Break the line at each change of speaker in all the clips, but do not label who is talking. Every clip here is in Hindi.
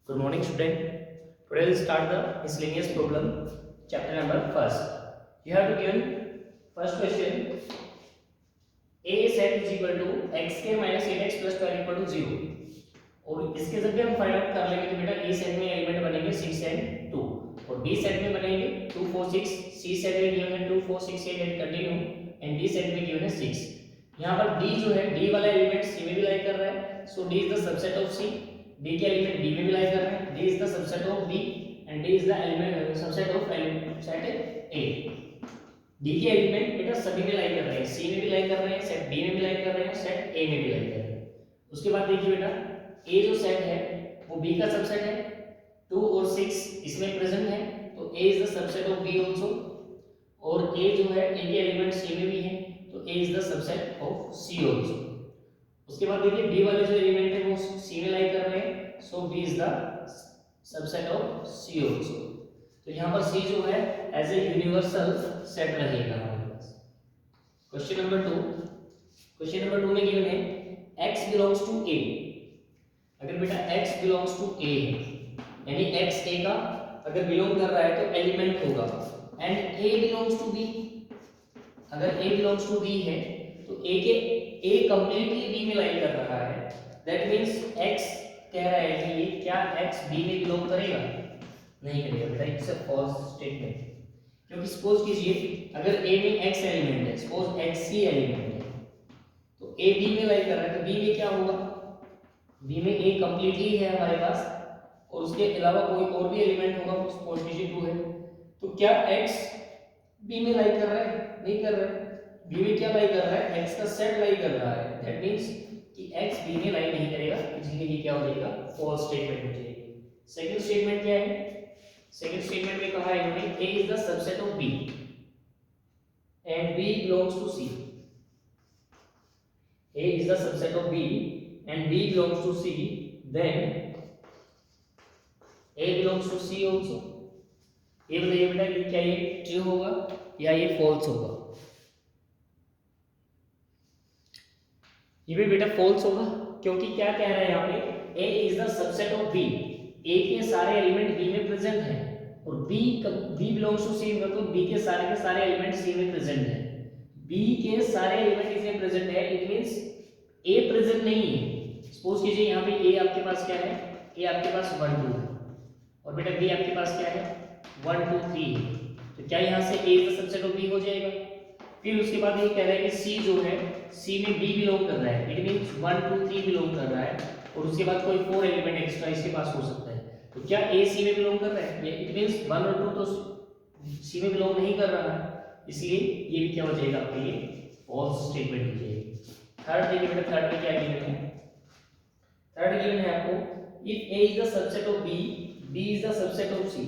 Good morning, student. Today we'll start the miscellaneous problem, chapter number first. You have to given first question. A set is equal to xk minus 8x plus 12 equal to 0. और इसके जब भी हम फाइंड आउट कर लेंगे तो बेटा ए सेट में एलिमेंट बनेंगे 6 एंड 2 और बी सेट में बनेंगे 2 4 6, सी सेट में गिवन है 2 4 6 8 and continue and D set में गिवन है 6. यहाँ पर डी जो है डी वाला एलिमेंट सी में भी लाई कर रहा है, so D is the subset of C. D के एलिमेंट डी में भी लाई कर रहे हैं, D is the subset of B and D is the element subset of element set A. D के एलिमेंट बेटा सभी में लाई कर रहे हैं, सी में भी लाई कर रहे हैं, सेट बी में भी लाई कर रहे हैं, सेट ए में भी लाई कर रहे हैं. उसके बाद देखिए बेटा ए जो सेट है वो बी का सबसेट है, 2 और 6 इसमें प्रेजेंट है तो A is the subset of B also. और ए जो है ए के एलिमेंट सी में भी है तो A is the subset of C also. उसके बाद देखिए डी वाले जो एलिमेंट है वो सी में लाई कर रहे हैं, so B is the subset of C also. तो यहाँ पर सी जो है एज ए यूनिवर्सल सेट रहेगा हमारे पास. क्वेश्चन नंबर 2 में गिवन है x बिलोंग्स टू a. अगर बेटा x बिलोंग्स टू a है यानी x a का अगर बिलोंग कर रहा है तो एलिमेंट होगा and a belongs to b. अगर a बिलोंग्स टू b है तो a कंप्लीटली b में लाई कर रहा है, दैट मींस x कह रहा है कि ये क्या x b में बिलोंग करेगा? नहीं करेगा बेटा, इट्स अ फॉल्स स्टेटमेंट. क्योंकि सपोज कीजिए अगर a में x एलिमेंट है, सपोज x ही एलिमेंट है तो a b में लाई कर रहा है तो b में क्या होगा? b में a कंप्लीटली है हमारे पास और उसके अलावा कोई और भी एलिमेंट होगा, सपोज कीजिए 2 है तो क्या x b में लाई कर रहा है? नहीं कर रहा है. b में क्या लाई कर रहा है? x का सेट लाई कर रहा है, दैट मींस कि x b में लाई नहीं करेगा, इसलिए ये क्या हो जाएगा? फॉल्स स्टेटमेंट हो जाएगी. सेकंड स्टेटमेंट क्या है? सेकंड स्टेटमेंट में कहा है इन्होंने a is the subset of b and b belongs to c. a is the subset of b and b belongs to c, then a belongs to c also. ये बताइए बेटा कि क्या ये ट्रू होगा या ये फॉल्स होगा? ये भी बेटा फॉल्स होगा क्योंकि क्या कह रहा है यहाँ पे a is the subset of b. a के सारे एलिमेंट b में प्रेजेंट हैं और b belongs to c मतलब b के सारे एलिमेंट c में प्रेजेंट हैं. b के सारे एलिमेंट इसमें प्रेजेंट है, इट मींस a प्रेजेंट नहीं है. सपोज कीजिए यहाँ पे a आपके पास क्या है? a आपके पास 1 2 है और बेटा b आपके पास क्या है? 1 2 3 है. तो क्या यहाँ से a is the subset of b हो जाएगा? फिर उसके बाद ये कह रहा है कि c जो है c में b बिलोंग कर रहा है, इट मींस 1 2 3 बिलोंग कर रहा है और उसके बाद कोई 4 एलिमेंट एक्स्ट्रा इसके पास हो सकता है. तो क्या a c में बिलोंग कर रहा है? इट मींस 1 और 2 तो c में बिलोंग नहीं कर रहा है, इसलिए ये भी क्या हो जाएगा आपके लिए? फॉल्स स्टेटमेंट हो जाएगी. थर्ड देखिए बेटा, थर्ड में क्या गिवन है? थर्ड गिवन है आपको if a is the subset of b, b is the subset of c.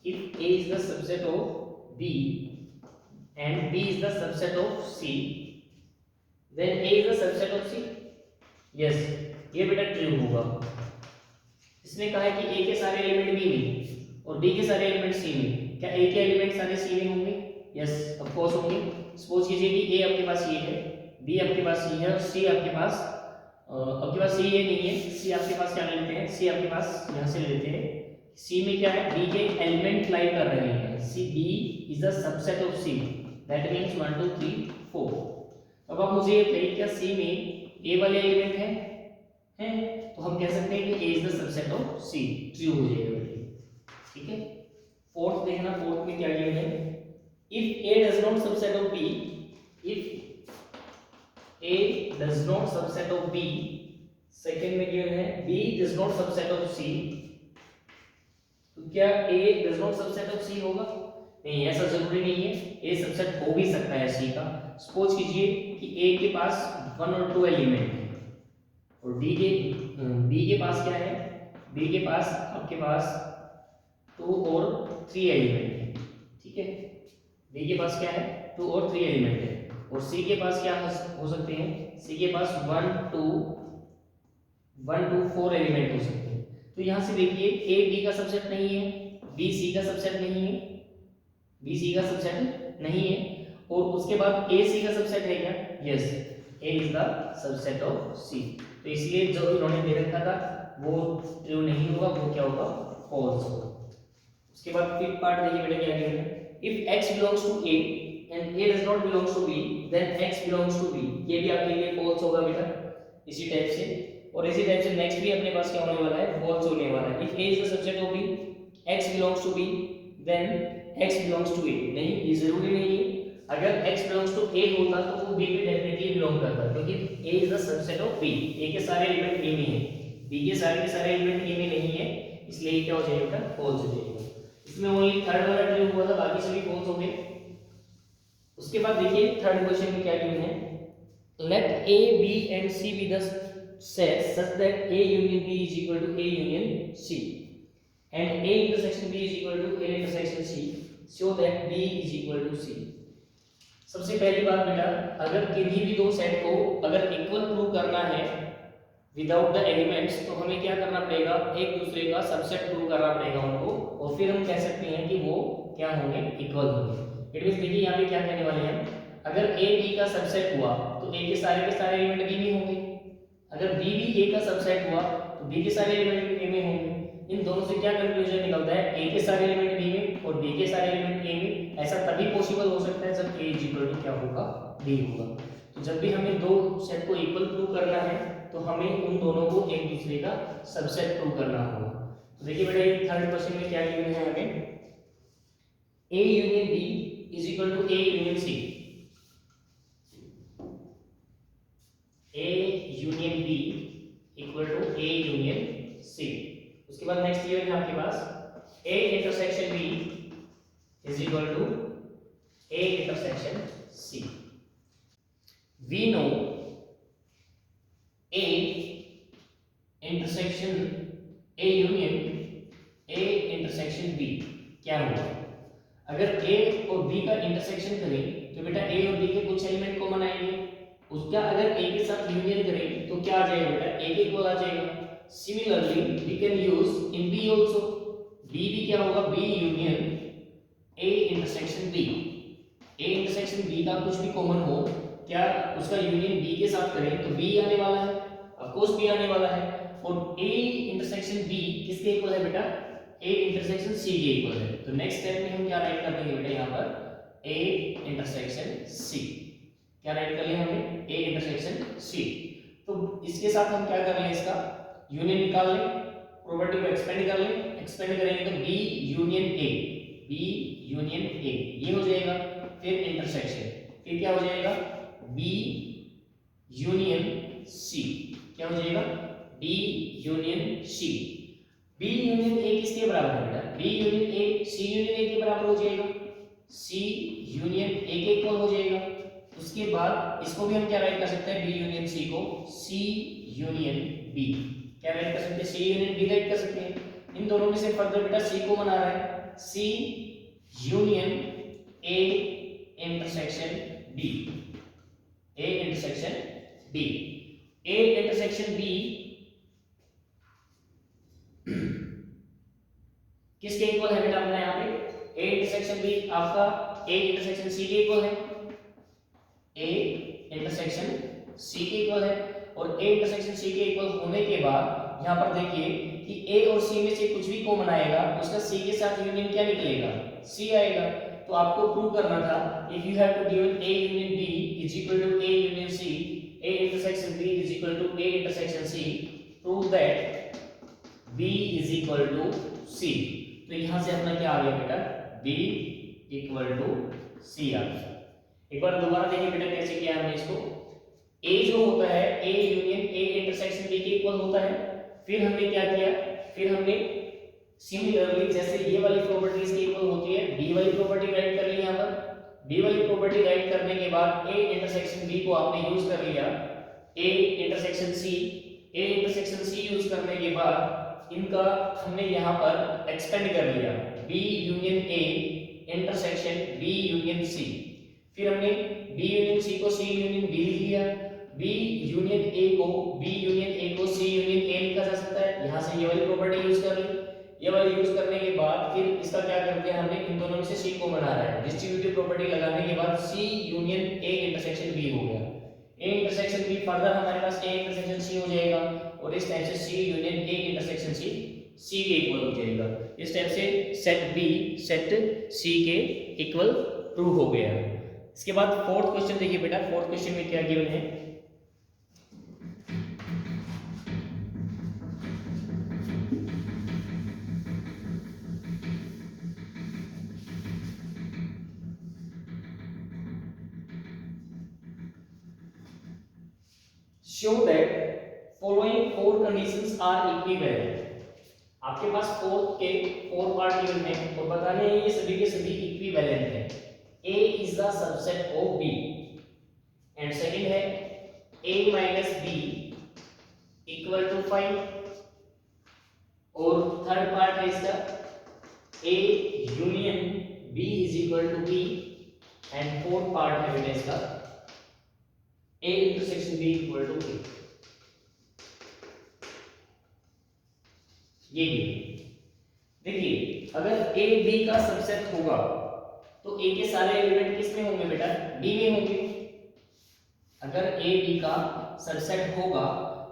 If a is the subset of b and b is the subset of c, then a is the subset of c. yes, ये बेटा ट्रू होगा. इसने कहा है कि a के सारे एलिमेंट b में और b के सारे एलिमेंट c में. क्या a के एलिमेंट सारे c में होंगे? यस ऑफ कोर्स होंगे. सपोज कीजिए कि a आपके पास ये है, b आपके पास c है और c आपके पास c ये नहीं है, c आपके पास क्या लेते हैं? c आपके पास यहाँ से लेते हैं. c में क्या है? b के एलिमेंट लाई कर रहे हैं. c b is the subset of c, that means 1 2 3 4. अब आप मुझे ये बताइए क्या c में a वाले एलिमेंट हैं? तो हम कह सकते हैं कि a is the subset of c. True हो जाएगा. ठीक है. फोर्थ देखना, फोर्थ में क्या गिवन है? if a does not subset of b, if a does not subset of b, second में गिवन है b does not subset of c, तो क्या a does not subset of c होगा? नहीं, ऐसा जरूरी नहीं है. a सबसेट हो भी सकता है c का. सपोज कीजिए कि a के पास 1 और 2 एलिमेंट है और b के पास क्या है? b के पास आपके पास 2 और 3 एलिमेंट है. ठीक है. b के पास क्या है? 2 और 3 एलिमेंट है और c के पास क्या हो सकते हैं? c के पास 1 2 4 एलिमेंट हो सकते हैं. तो यहाँ से देखिए a b का सबसेट नहीं है, b c का सबसेट नहीं है, b c का सबसेट नहीं है और उसके बाद a c का सबसेट है क्या? Yes, a is the subset of c. तो इसलिए जो इन्होंने दे रखा था वो ट्रू नहीं होगा, वो क्या होगा, फॉल्स होगा। उसके बाद फिफ्थ पार्ट देखिए बेटा क्या गिवन है, if x belongs to a and a does not belongs to b then x belongs to b, ये भी आपके लिए फॉल्स होगा बेटा इसी टाइप से। और इसी टाइप से नेक्स्ट भी अपने पास क्या होने वाला है, फॉल्स होने वाला है। If a is the subset of b, x belongs to b then x belongs to a, नहीं ये जरूरी नहीं है, अगर x बिलोंग्स टू a होता तो वो b भी डेफिनेटली बिलोंग करता, क्योंकि a is the subset of b, a के सारे एलिमेंट a में है, b के सारे एलिमेंट a में नहीं है, इसलिए ये क्या हो जाएगा, फॉल्स हो जाएगा। इसमें ओनली थर्ड वाला ट्रू हुआ था, बाकी सभी फॉल्स हो गए। उसके बाद देखिए थर्ड क्वेश्चन में क्या गिवन है, late a b and c be the set such that a union b is equal to a union c and a intersection b is equal to a intersection c so that b is equal to c। सबसे पहली बात बेटा, अगर किन्हीं भी दो सेट को अगर इक्वल प्रूव करना है विदाउट द एलिमेंट्स, तो हमें क्या करना पड़ेगा, एक दूसरे का सबसेट प्रूव करना पड़ेगा उनको, और फिर हम कह सकते हैं कि वो क्या होंगे, इक्वल होंगे। इट मींस देखिए यहाँ पे क्या कहने वाले हैं, अगर a b का सबसेट हुआ तो a के सारे एलिमेंट b में होंगे, अगर b भी a का सबसेट हुआ तो b के सारे एलिमेंट a में होंगे। इन दोनों से क्या कंक्लूजन निकलता है, a के सारे एलिमेंट b में और b के सारे एलिमेंट a में। ऐसा तभी पॉसिबल हो सकता है जब a इक्वल क्या होगा, b होगा। तो जब भी हमें दो सेट को इक्वल प्रूव करना है तो हमें उन दोनों को एक दूसरे का सबसेट प्रूव करना होगा। तो देखिए बेटा ये थर्ड क्वेश्चन में क्या गिवन है हमें, a union b is equal to a union c, a union b equal to a union c। उसके बाद नेक्स्ट गिवन है आपके पास a intersection b is equal to a intersection c। We know a intersection a union a intersection b क्या होगा, अगर a और b का इंटरसेक्शन करें तो बेटा a और b के कुछ एलिमेंट कॉमन आएंगे, उसका अगर a के साथ यूनियन करें तो क्या आ जाएगा बेटा, a के इक्वल आ जाएगा। Similarly we can use in b also, b भी क्या होगा, b union a intersection b, a intersection b का कुछ भी कॉमन हो, क्या उसका यूनियन b के साथ करें तो b आने वाला है, ऑफ कोर्स b आने वाला है। और a इंटरसेक्शन b किसके इक्वल है बेटा, a इंटरसेक्शन c के इक्वल है। तो नेक्स्ट स्टेप में हम क्या राइट कर देंगे बेटा, यहाँ पर a इंटरसेक्शन c, क्या राइट कर लिया हमने, a इंटरसेक्शन c। तो इसके साथ हम क्या कर लें, इसका यूनियन निकाल लें, प्रॉपर्टी को एक्सपेंड कर लें, एक्सपेंड करेंगे तो b union a, b union a ये हो जाएगा, फिर इंटरसेक्शन, फिर क्या हो जाएगा b यूनियन c, क्या हो जाएगा b union c। b union a किसके बराबर है बेटा, b union a c union a के बराबर हो जाएगा, c यूनियन a के इक्वल हो जाएगा। उसके बाद इसको भी हम क्या राइट कर सकते हैं, b यूनियन c को c यूनियन b, क्या राइट कर सकते हैं, c यूनियन b राइट कर सकते हैं। इन दोनों में से फर्दर बेटा c को बना रहा है, c union a intersection b, a intersection b, a intersection b किसके इक्वल है बेटा अपना यहाँ पे, a इंटरसेक्शन b आपका a इंटरसेक्शन c के इक्वल है, a इंटरसेक्शन c के इक्वल है। और a इंटरसेक्शन c के इक्वल होने के बाद यहाँ पर देखिए कि a और c में से कुछ भी कॉमन आएगा, उसका c के साथ यूनियन क्या निकलेगा, c आएगा। तो आपको प्रूव करना था, if you have to given a union b is equal to a union c, a intersection b is equal to a intersection c, prove that b is equal to c। तो यहां से अपना क्या आ गया बेटा, b इक्वल टू c आ गया। एक बार दोबारा देखिए बेटा कैसे किया हमने इसको, a जो होता है a union a intersection b के इक्वल होता है। फिर हमने क्या किया, फिर हमने सिमिलरली जैसे ये वाली प्रॉपर्टी इसके इक्वल होती है, b वाली प्रॉपर्टी राइट कर ली यहाँ पर, b वाली प्रॉपर्टी राइट करने के बाद a इंटरसेक्शन b को आपने यूज कर लिया, a इंटरसेक्शन c यूज करने के बाद इनका हमने यहाँ पर एक्सपेंड कर लिया, b union a intersection b union c। फिर हमने b यूनियन c को c यूनियन b लिख लिया, b यूनियन a को b यूनियन a को c यूनियन a लिखा जा सकता है। यहाँ से ये वाली प्रॉपर्टी यूज कर ली, ये वाली यूज करने के बाद फिर इसका क्या करते हैं हमने, इन दोनों में से c को बना रहा है, डिस्ट्रीब्यूटिव प्रॉपर्टी लगाने के बाद c union a intersection b हो गया, a इंटरसेक्शन b फर्दर हमारे पास a इंटरसेक्शन c हो जाएगा। और इस टाइप से सी यूनियन ए इंटरसेक्शन सी के इक्वल हो जाएगा। इस टाइप से सेट बी सेट सी के इक्वल ट्रू हो गया। इसके बाद फोर्थ क्वेश्चन देखिए बेटा, फोर्थ क्वेश्चन में क्या गिवन है, show that following four conditions are equivalent। आपके पास फोर पार्ट गिवन है और बताने हैं ये सभी के सभी इक्विवेलेंट है। A is the subset of B and second है A minus B equal to 5 और थर्ड पार्ट है इसका A union B is equal to B and fourth part है बेटा इसका A intersection B equal to A। ये देखिए अगर A B का सबसेट होगा तो A के सारे एलिमेंट किस में होंगे बेटा, B में होंगे। अगर A B का सबसेट होगा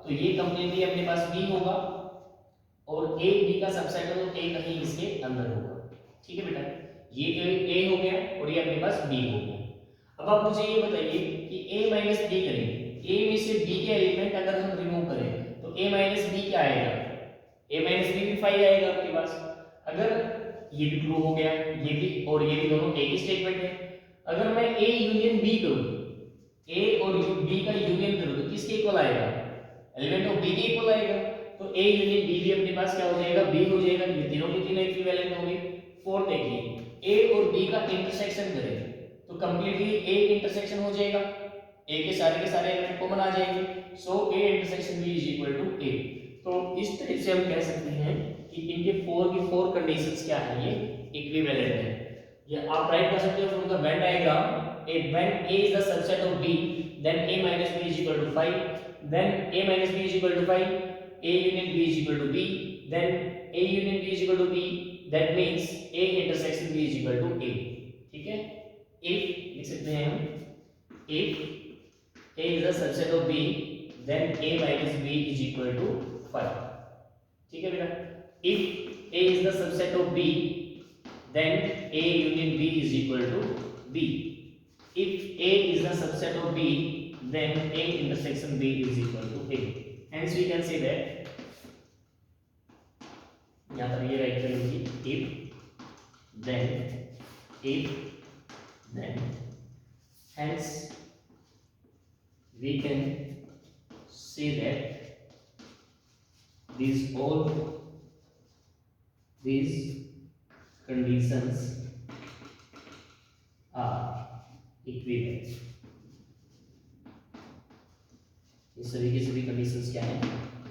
तो ये कंप्लीटली अपने पास B होगा और A B का सबसेट है तो A कहीं इसके अंदर होगा। ठीक है बेटा, ये A हो गया और ये अपने पास B हो गया। अब आप मुझे ये बताइए कि A माइनस B करें, A में से B के एलिमेंट अगर हम रिमूव करें तो A माइनस B क्या आएगा, A माइनस B भी 5 आएगा आपके पास। अगर ये भी ट्रू हो गया, ये भी और ये भी दोनों एक ही स्टेटमेंट है। अगर मैं A यूनियन B करूं, A और B का यूनियन करूं तो किसके इक्वल आएगा, एलिमेंट ऑफ B के इक्वल आएगा। तो A यूनियन B भी अपने पास क्या हो जाएगा, B हो जाएगा। ये तीनों के तीनों इक्विवेलेंट होंगे। फोर्थ देखिए A और B का इंटरसेक्शन करें तो कंप्लीटली A इंटरसेक्शन हो जाएगा, A के सारे एलिमेंट कॉमन आ जाएंगे। So A intersection B is equal to A। तो इस तरह से हम कह सकते हैं कि इनके फोर कंडीशंस क्या है, ये इक्विवेलेंट है। ये आप राइट कर सकते हो from the Venn diagram, when A is the subset of B then A minus B is equal to 5, then A minus B is equal to 5, A union B is equal to B, then A union B is equal to B, that means A intersection B is equal to A। ठीक है, if लिख सकते हैं हम, if A is the subset of B then A minus B is equal to 5। ठीक है बेटा, if A is the subset of B then A union B is equal to B। if A is the subset of B then A intersection B is equal to A। hence we can say that, यहाँ पर ये राइट कर लीजिए, if then hence we can say that these conditions are equivalent. ये सभी की सभी कंडीशंस क्या हैं,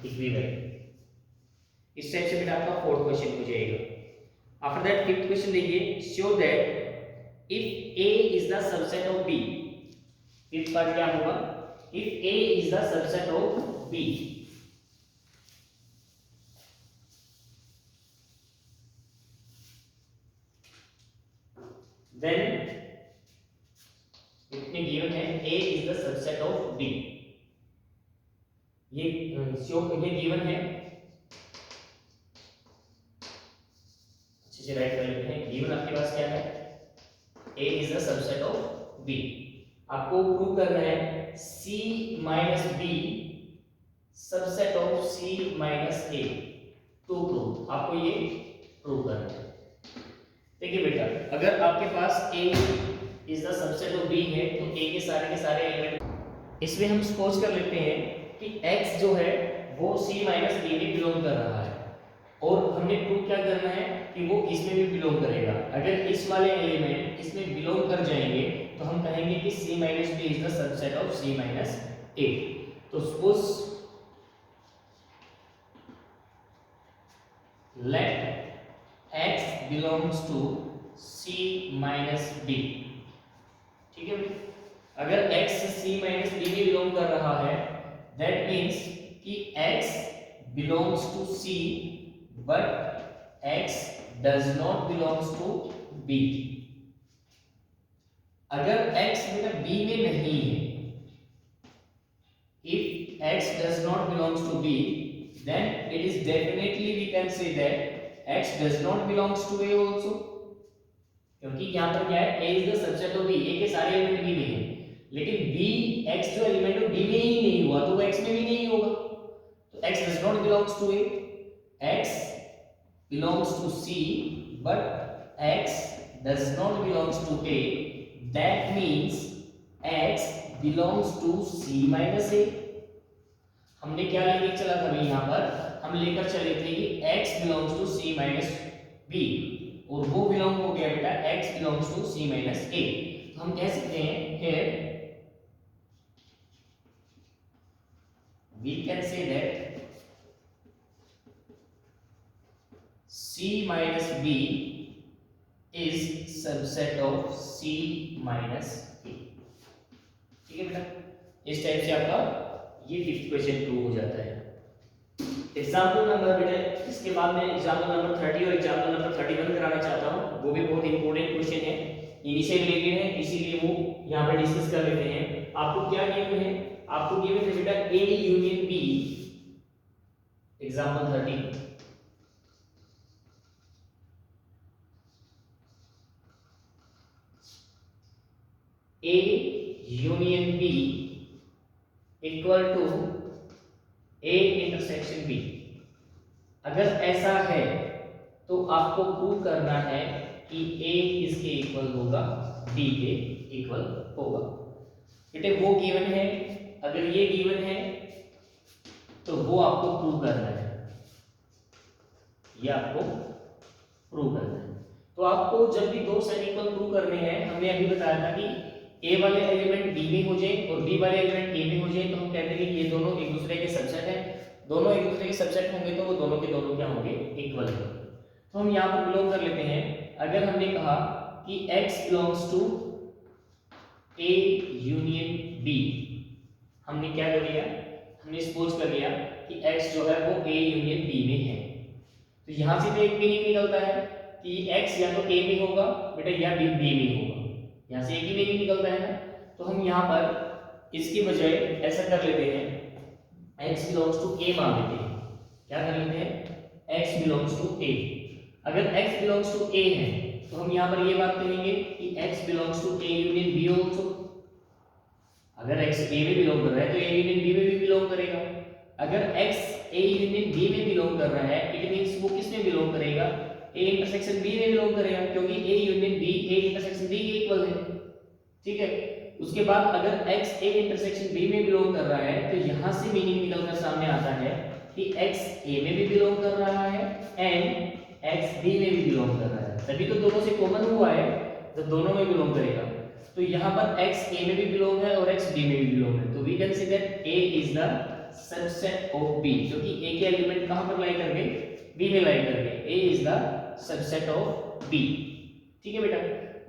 इक्विवेलेंट। इस टाइप से फिर आपका फोर्थ क्वेश्चन हो जाएगा। आफ्टर दैट फिफ्थ क्वेश्चन देखिए, show that if A is the subset of B। Fifth part क्या होगा, if A is the subset of B then इतने गिवन है A is the subset of B। ये गिवन है, अच्छे से राइट कर लेते हैं। गिवन आपके पास क्या है, A is the subset of B। आपको प्रूव करना है C minus B subset of C minus A to prove. आपको ये प्रूव करना है। देखिए बेटा, अगर आपके पास A is the subset of B है तो A के सारे एलिमेंट, इसमें हम सपोज कर लेते हैं कि X जो है वो C माइनस A में बिलोंग कर रहा है और हमने प्रूव क्या करना है कि वो इसमें भी बिलोंग करेगा। अगर इस वाले एलिमेंट इसमें बिलोंग कर जाएंगे तो हम कहेंगे कि C minus B is the subset of C minus A। तो suppose let X belongs to C minus B। ठीक है, अगर x C माइनस B में बिलोंग कर रहा है दैट मीन्स कि x belongs to C but x does not belongs to B। अगर x बेटा B में नहीं है, if x does not belongs to B then it is definitely we can say that x does not belongs to a also, क्योंकि यहाँ पर क्या है, a is the subset of b, a के सारे एलिमेंट b में हैं, लेकिन b x जो एलिमेंट है b में ही नहीं हुआ तो वो x में भी नहीं होगा, तो x does not belongs to a, x belongs to c but x does not belongs to a, that means x belongs to c minus a। हमने क्या लेके चला था भाई, यहाँ पर हम लेकर चले थे कि x belongs to c minus b, और वो बिलोंग हो गया बेटा x belongs to c minus a। तो हम कह सकते हैं here we can say that c minus b is subset of c minus a। ठीक है बेटा, इस टाइप से आपका ये फिफ्थ क्वेश्चन प्रूव हो जाता है। एग्जाम्पल नंबर बेटा, इसके बाद में एग्जाम्पल नंबर 30 और एग्जाम्पल नंबर 31 कराना चाहता हूँ, वो भी बहुत इंपॉर्टेंट क्वेश्चन है, इन्हीं से रिलेटेड है, इसीलिए वो यहाँ पर डिस्कस कर लेते हैं। आपको क्या गिवन है, आपको गिवन है बेटा A union B, example 30, A union B equal to A intersection B. अगर ऐसा है तो आपको प्रूव करना है कि ए इसके इक्वल होगा, बी के इक्वल होगा। बेटे वो गिवन है, अगर ये गिवन है तो वो आपको प्रूव करना है, ये आपको प्रूव करना है। तो आपको जब भी दो सेट इक्वल प्रूव करने हैं, हमने अभी बताया था कि ए वाले एलिमेंट बी में हो जाए और बी वाले एलिमेंट ए में हो जाए, तो हम कहते हैं कि ये दोनों एक दूसरे के सबसेट हैं, दोनों एक दूसरे के सबसेट होंगे तो वो दोनों के दोनों क्या होंगे, इक्वल है। तो हम यहाँ पर बिलोंग कर लेते हैं, अगर हमने कहा कि x belongs to a union b, हमने क्या कर लिया, हमने सपोज कर लिया कि x जो है वो a यूनियन b में है, तो यहाँ से तो एक भी नहीं निकलता है कि x या तो a में होगा बेटा या b में होगा, यहाँ से एक ही नहीं निकलता है ना। तो हम यहाँ पर इसकी बजाय ऐसा कर लेते हैं, x बिलोंग्स टू a मान लेते हैं, क्या कर लेते हैं, x बिलोंग्स टू a। अगर x बिलोंग्स टू a है तो हम यहाँ पर ये बात कहेंगे कि x belongs to a union b also. अगर x a में बिलोंग कर रहा है तो a यूनियन b में भी बिलोंग करेगा। अगर x a यूनियन b में बिलोंग कर रहा है, इट मींस वो किस में बिलोंग करेगा, a इंटरसेक्शन b में बिलोंग करेगा, क्योंकि a union b a intersection b के इक्वल है। ठीक है, उसके बाद अगर x a इंटरसेक्शन b में बिलोंग कर रहा है तो यहाँ से मीनिंग निकलकर सामने आता है कि x a में भी बिलोंग कर रहा है एंड x b में भी बिलोंग कर रहा है, तभी तो दोनों से कॉमन हुआ है, तो दोनों में बिलोंग करेगा। तो यहाँ पर x a में भी बिलोंग है और x b में भी बिलोंग है, तो we can say that a is the subset of b, क्योंकि a के एलिमेंट कहाँ पर लाई करके, b में लाई करके, a is the subset of b। ठीक है बेटा,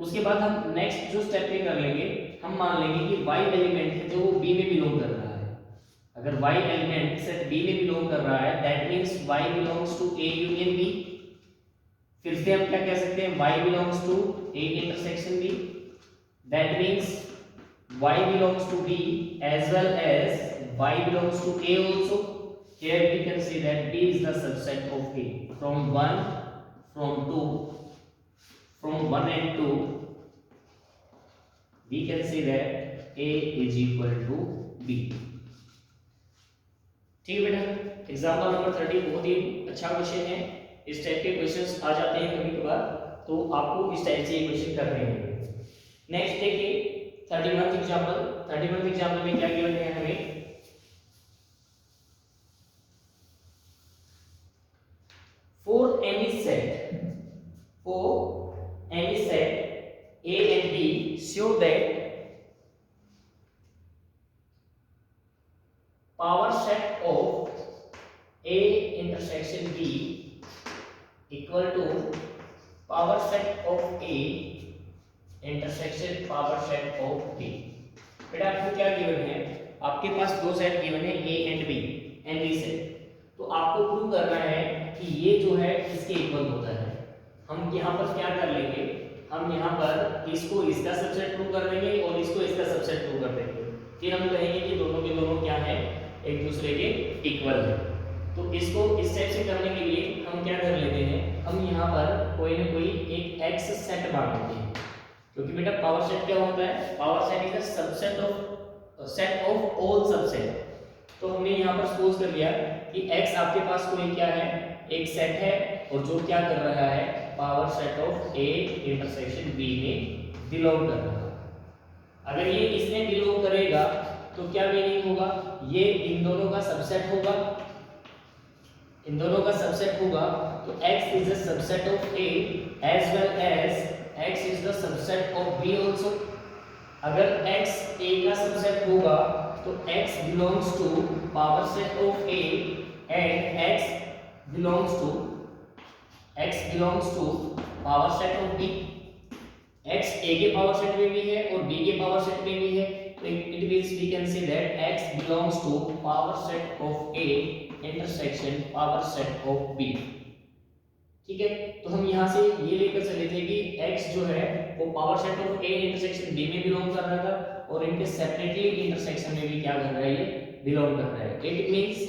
उसके बाद हम नेक्स्ट जो स्टेप में कर लेंगे, हम मान लेंगे कि y एलिमेंट है जो वो b में बिलोंग कर रहा है। अगर y एलिमेंट सेट b में बिलोंग कर रहा है, that means y belongs to a union b। फिर से हम क्या कह सकते हैं, y belongs to a intersection b, that means y belongs to b as well as y belongs to a also। Here we can say that b is the subset of a from 1 and 2 we can say that a is equal to b। ठीक है बेटा, एग्जाम्पल नंबर 30 बहुत ही अच्छा क्वेश्चन है, इस टाइप के क्वेश्चंस आ जाते हैं कभी कभार, तो आपको इस टाइप से ये क्वेश्चन करने होंगे। नेक्स्ट देखिए 31st एग्जांपल, 31st एग्जांपल में क्या गिवन है हमें, for any set a and b show that power set of a intersection b equal to power set of a intersection power set of b। बेटा आपको क्या गिवन है, आपके पास दो सेट गिवन है a and b and b set, तो आपको प्रूव करना है कि ये जो है इसके इक्वल होता है। हम यहाँ पर क्या कर लेंगे, हम यहाँ पर इसको इसका सबसेट प्रूव कर देंगे और इसको इसका सबसेट प्रूव कर देंगे, फिर हम कहेंगे कि दोनों के दोनों क्या है, एक दूसरे के इक्वल है। तो इसको इस टाइप से करने के लिए हम क्या कर लेते हैं, हम यहाँ पर कोई ना कोई एक x सेट बांट देते हैं, क्योंकि बेटा पावर सेट क्या होता है, power set is the subset of set of all subset. तो हमने यहाँ पर सपोज कर लिया कि x आपके पास कोई क्या है, एक सेट है और जो क्या कर रहा है, power set of A intersection B में बिलोंग कर रहा है। अगर ये इसमें बिलोंग करेगा तो क्या मीनिंग होगा, ये इन दोनों का सबसेट होगा, इन दोनों का सबसेट होगा, तो x is the subset of A as well as x is the subset of B also. अगर x A का सबसेट होगा तो x belongs to power set of A and x belongs to power set of B। x A के पावर सेट में भी है और B के पावर सेट में भी है, तो it means we can say that x belongs to power set of A intersection power set of B। ठीक है, तो हम यहाँ से ये लेकर चले थे कि x जो है वो power set of A intersection B में बिलोंग कर रहा था और इनके सेपरेटली इंटरसेक्शन में भी क्या कर रहा है, ये बिलोंग कर रहा है। It means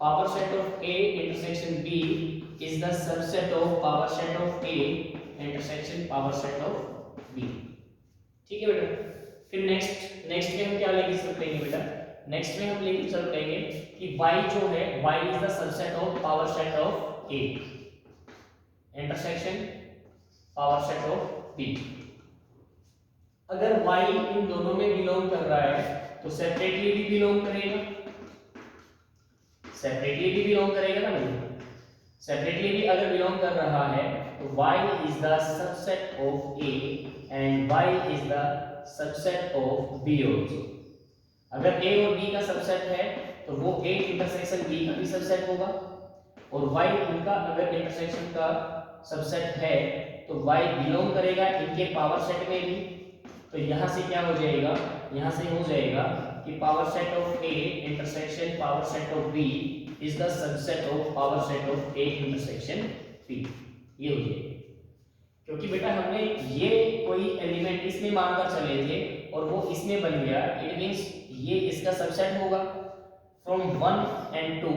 power set of A intersection B is the subset of power set of A intersection power set of B। ठीक है बेटा, फिर नेक्स्ट में हम क्या लेके चल पाएंगे बेटा, नेक्स्ट में हम लेके चल पाएंगे कि y जो है, y is the subset of power set of A intersection power set of B। अगर y इन दोनों में बिलोंग कर रहा है तो सेपरेटली भी बिलोंग करेगा, सेपरेटली भी बिलोंग करेगा ना भाई, सेपरेटली भी अगर बिलोंग कर रहा है तो y is the subset of A and y is the subset of B also. अगर A और B का सबसेट है तो वो A इंटरसेक्शन B का भी सबसेट होगा, और y इनका अगर इंटरसेक्शन का सबसेट है तो y बिलोंग करेगा इनके पावर सेट में भी। तो यहाँ से क्या हो जाएगा, यहाँ से हो जाएगा कि power set of A intersection power set of B is the subset of power set of A intersection B। ये हो जाएगा, क्योंकि बेटा हमने ये कोई एलिमेंट इसमें मानकर चले थे और वो इसमें बन गया, इट मींस ये इसका सबसेट होगा। From 1 and 2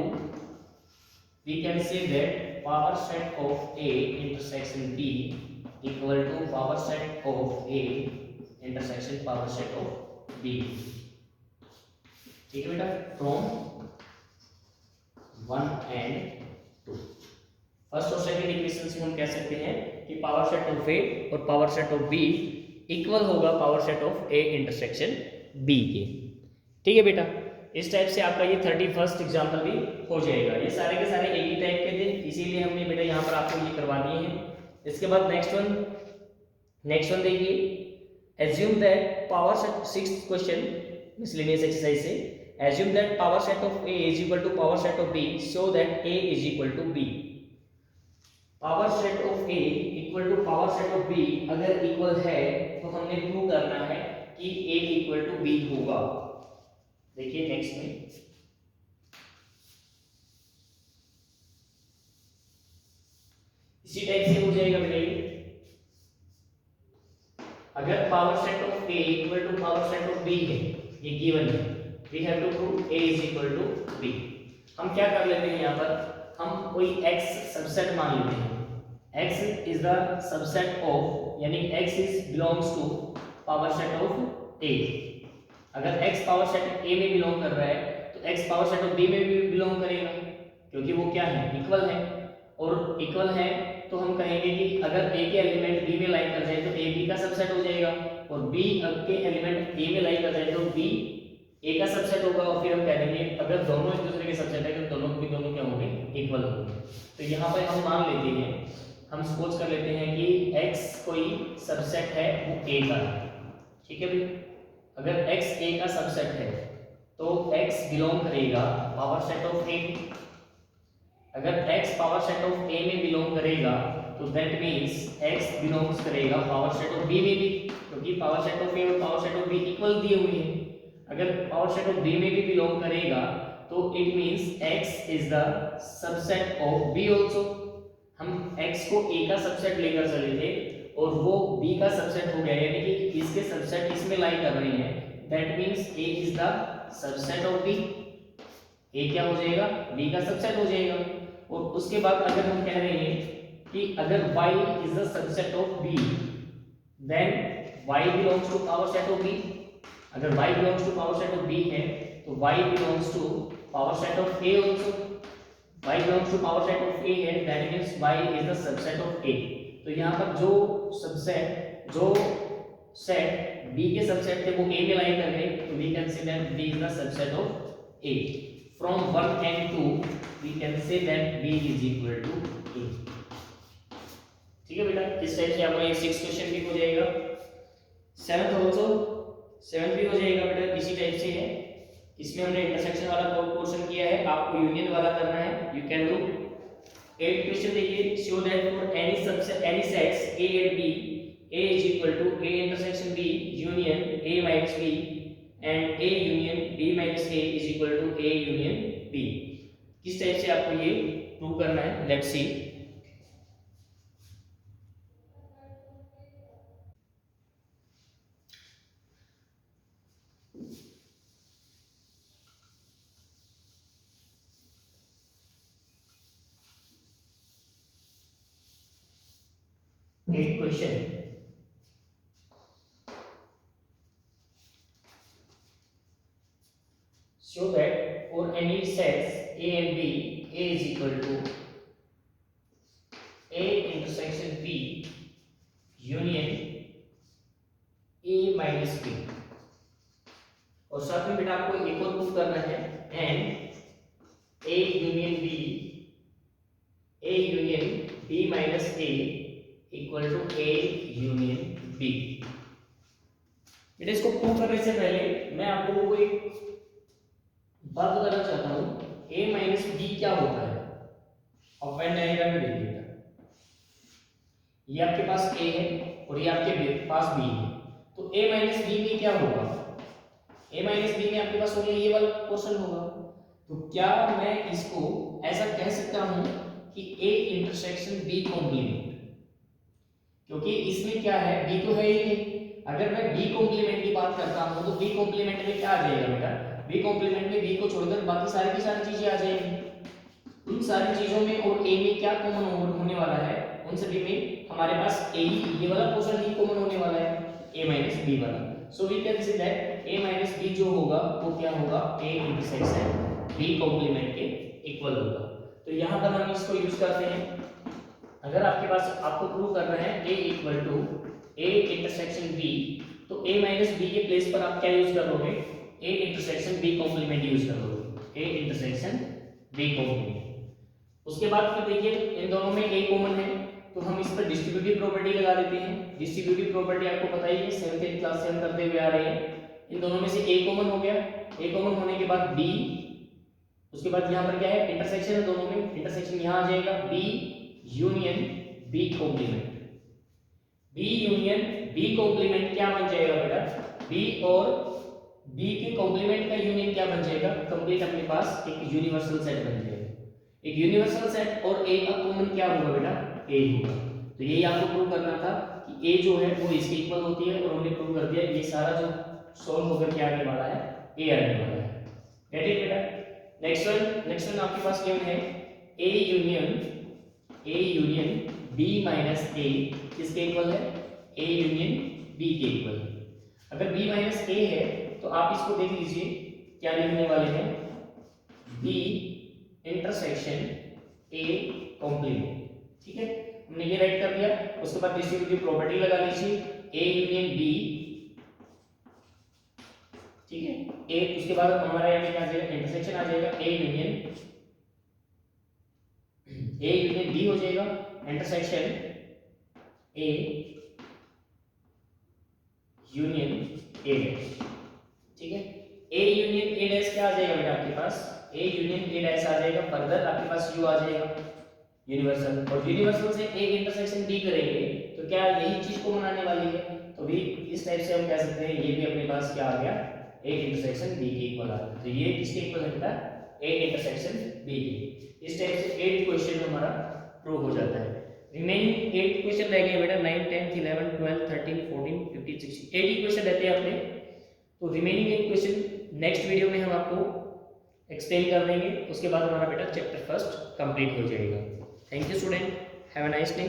we can say that power set of A intersection B equal to power set of A intersection power set of B। ठीक है बेटा, फ्रॉम 1 and 2 फर्स्ट और सेकंड इक्वेशन से हम कह सकते हैं कि पावर सेट ऑफ A और power set of B equal होगा power set of A intersection B के। ठीक है बेटा, इस टाइप से आपका ये 31st एग्जाम्पल भी हो जाएगा। ये सारे के सारे एक ही टाइप के थे, इसीलिए हमने बेटा यहाँ पर आपको ये करवा दिए हैं। इसके बाद नेक्स्ट वन देखिए, assume that power set, 6th question miscellaneous exercise से, assume that power set of A is equal to power set of B so that A is equal to B। Power set of A equal to power set of B अगर इक्वल है तो हमने प्रूव करना है कि A इक्वल टू B होगा। देखिए नेक्स्ट में, इसी टाइप से हो जाएगा बेटा ये, अगर power set of A equal to power set of B है, ये गिवन है, we have to prove A is equal to B। हम क्या कर लेते हैं यहाँ पर, हम कोई x सबसेट मान लेते हैं, x is the subset of, यानी x is belongs to power set of A। अगर x पावर सेट A में बिलोंग कर रहा है तो x power set of B में भी बिलोंग करेगा, क्योंकि वो क्या है, इक्वल है। और इक्वल है तो हम कहेंगे कि अगर A के एलिमेंट B में लाइन कर जाए तो A B का सबसेट हो जाएगा, और B के एलिमेंट A में लाइन कर जाए तो B A का सबसेट होगा। और फिर हम कह देंगे अगर दोनों एक दूसरे के सबसेट है तो दोनों क्या होंगे, इक्वल होंगे। तो यहाँ पर हम मान लेते हैं, हम सपोज कर लेते हैं कि x कोई सबसेट है वो A का है। ठीक है भाई, अगर x A का सबसेट है तो x बिलोंग करेगा पावर सेट ऑफ A। अगर x power set of A में बिलोंग करेगा तो दैट मींस x बिलोंग्स करेगा पावर सेट ऑफ B में भी, क्योंकि पावर सेट ऑफ A और power set of B equal दिए हुए हैं। अगर पावर सेट ऑफ B में भी बिलोंग करेगा तो it means x is the subset of B also. हम x को A का सबसेट लेकर चले थे और वो B का सबसेट हो गया, यानी कि इसके सबसेट इसमें लाई कर रहे हैं, that means A is the subset of B। ए क्या हो जाएगा, बी का सबसेट हो जाएगा। और उसके बाद अगर हम कह रहे हैं कि अगर y is the subset of b, then y belongs to power set of b। अगर y belongs to power set of b है तो y belongs to power set of a also. y belongs to power set of a है, that means y is the subset of a। तो यहाँ पर जो सेट b के सबसेट थे वो a में लाई कर गए, तो we can say that b is the subset of a। From 1 and 2 we can say that b is equal to a। ठीक है बेटा, इस टाइप से आपका ये 6 क्वेश्चन भी हो जाएगा। 7th आल्सो 7 भी हो जाएगा बेटा, इसी टाइप से है। इसमें हमने इंटरसेक्शन वाला पोर्शन किया है, आपको यूनियन वाला करना है। You can do 8 question. देखिए, show that for any sets a and b a is equal to a intersection b union a minus b and a union b minus a is equal to a union b। किस टाइप से आपको ये प्रूव करना है, लेट्स सी। एक question, show that for any sets a and b a is equal to a intersection b union a minus b। और साथ में बेटा आपको एक और प्रूव करना है, and a union b minus a equal to a union b। बेटा इसको प्रूव करने से पहले मैं आप लोगों को एक बात बताना चाहता हूं, a माइनस बी क्या होता है। अब वेन डायग्राम में देखिएगा, ये आपके पास a है और ये आपके पास b है, तो a माइनस बी में क्या होगा, a माइनस बी में आपके पास होगा ये वाला पोर्शन होगा। तो क्या मैं इसको ऐसा कह सकता हूं कि a इंटरसेक्शन b कॉम्प्लीमेंट, क्योंकि इसमें क्या है, b तो है ही नहीं। अगर मैं b कॉम्प्लीमेंट की बात करता हूं तो b कॉम्प्लीमेंट में क्या आ जाएगा बेटा, b कॉम्प्लीमेंट में b को छोड़कर बाकी सारी की सारी चीजें आ जाएंगी। उन सारी चीजों में और a में क्या कॉमन होने वाला है, उन सभी में हमारे पास a ही, ये वाला पोर्शन ही कॉमन होने वाला है, a माइनस b वाला। So we can say that a minus b जो होगा वो क्या होगा, a इंटरसेक्शन b कॉम्प्लीमेंट के इक्वल होगा। तो यहां पर हम इसको यूज करते हैं। अगर आपके पास आपको प्रूव करना है a equal to a intersection b, तो a माइनस b के प्लेस पर आप क्या यूज करोगे, a intersection b complement use करोगे, a इंटरसेक्शन b कॉम्प्लीमेंट। उसके बाद फिर देखिए इन दोनों में a कॉमन है, तो हम इस पर डिस्ट्रीब्यूटिव प्रॉपर्टी लगा देते हैं। डिस्ट्रीब्यूटिव प्रॉपर्टी आपको पता ही है, 7th क्लास से हम करते हुए आ रहे हैं। इन दोनों में से a कॉमन हो गया, a कॉमन होने के बाद b, उसके बाद यहाँ पर क्या है, इंटरसेक्शन है दोनों में, इंटरसेक्शन यहाँ आ जाएगा b union b complement. b union b complement क्या बन जाएगा बेटा, b और b के कॉम्प्लीमेंट का यूनियन क्या बन जाएगा, कंप्लीट अपने पास एक यूनिवर्सल सेट बन जाएगा। एक यूनिवर्सल सेट और a का कॉमन क्या होगा बेटा, a होगा। तो यही आपको प्रूव करना था कि a जो है वो इसके इक्वल होती है, और हमने प्रूव कर दिया। ये सारा जो सॉल्व होकर क्या आने वाला है, a आने वाला है। गेट इट बेटा। नेक्स्ट वन आपके पास क्या है, a union b minus a किसके इक्वल है, a यूनियन b के इक्वल है। अगर b माइनस a है तो आप इसको देख लीजिए क्या लिखने वाले हैं, b इंटरसेक्शन a कॉम्प्लीमेंट। ठीक है, हमने ये राइट कर दिया। उसके बाद डिस्ट्रीब्यूटिव प्रॉपर्टी लगा लीजिए, a यूनियन b, ठीक है, a, उसके बाद हमारा यहाँ क्या आ जाएगा, इंटरसेक्शन आ जाएगा, a यूनियन b हो जाएगा, intersection a union a dash. ठीक है, a यूनियन a डैश क्या आ जाएगा बेटा आपके पास, a यूनियन a डैश आ जाएगा। फर्दर आपके पास u आ जाएगा यूनिवर्सल, और यूनिवर्सल से a इंटरसेक्शन b करेंगे तो क्या यही चीज को बनाने वाली है। तो भी इस टाइप से हम कह सकते हैं ये भी अपने पास क्या आ गया, a इंटरसेक्शन b के इक्वल आ गया। तो ये किसके इक्वल है बेटा, a इंटरसेक्शन b के। इस टाइप से 8 क्वेश्चन हमारा प्रूव हो जाता है। रिमेनिंग 8 क्वेश्चन रह गए बेटा, 9 10 11 12 13 14 15 16 8 क्वेश्चन रहते हैं अपने। तो रिमेनिंग 8 क्वेश्चन नेक्स्ट वीडियो में हम आपको एक्सप्लेन कर देंगे, उसके बाद हमारा बेटा चैप्टर फर्स्ट कंप्लीट हो जाएगा। Thank you student, have a nice day.